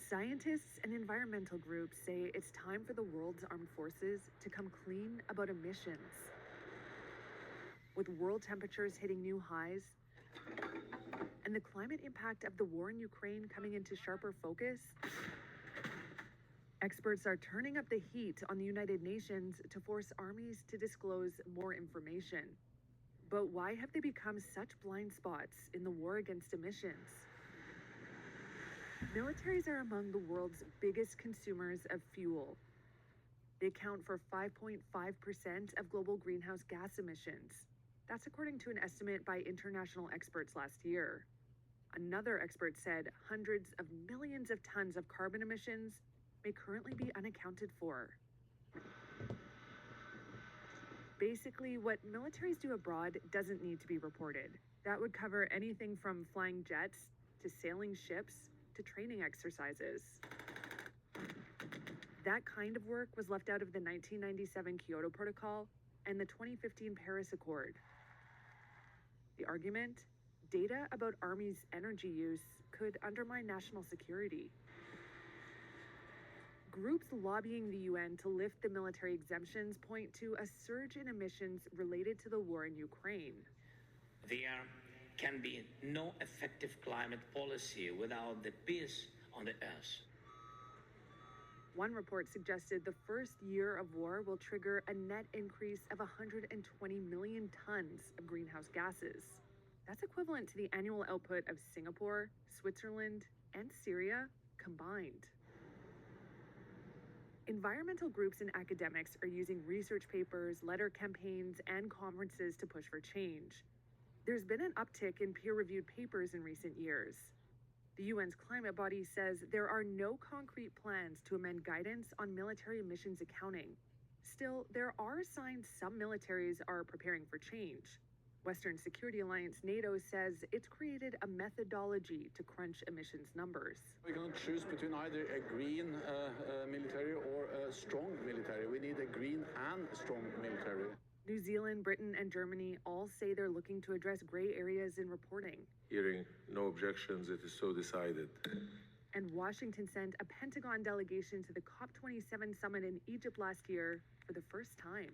Scientists and environmental groups say it's time for the world's armed forces to come clean about emissions. With world temperatures hitting new highs and the climate impact of the war in Ukraine coming into sharper focus, experts are turning up the heat on the United Nations to force armies to disclose more information. But why have they become such blind spots in the war against emissions? Militaries are among the world's biggest consumers of fuel. They account for 5.5% of global greenhouse gas emissions. That's according to an estimate by international experts last year. Another expert said hundreds of millions of tons of carbon emissions may currently be unaccounted for. Basically, what militaries do abroad doesn't need to be reported. That would cover anything from flying jets to sailing ships to training exercises. That kind of work was left out of the 1997 Kyoto Protocol and the 2015 Paris Accord. The argument? Data about Army's energy use could undermine national security. Groups lobbying the UN to lift the military exemptions point to a surge in emissions related to the war in Ukraine. There can be no effective climate policy without the peace on the earth. One report suggested the first year of war will trigger a net increase of 120 million tons of greenhouse gases. That's equivalent to the annual output of Singapore, Switzerland, and Syria combined. Environmental groups and academics are using research papers, letter campaigns, and conferences to push for change. There's been an uptick in peer-reviewed papers in recent years. The UN's climate body says there are no concrete plans to amend guidance on military emissions accounting. Still, there are signs some militaries are preparing for change. Western Security Alliance NATO says it's created a methodology to crunch emissions numbers. We cannot choose between either a green military or a strong military. We need a green and strong military. New Zealand, Britain, and Germany all say they're looking to address gray areas in reporting. Hearing no objections, it is so decided. And Washington sent a Pentagon delegation to the COP27 summit in Egypt last year for the first time.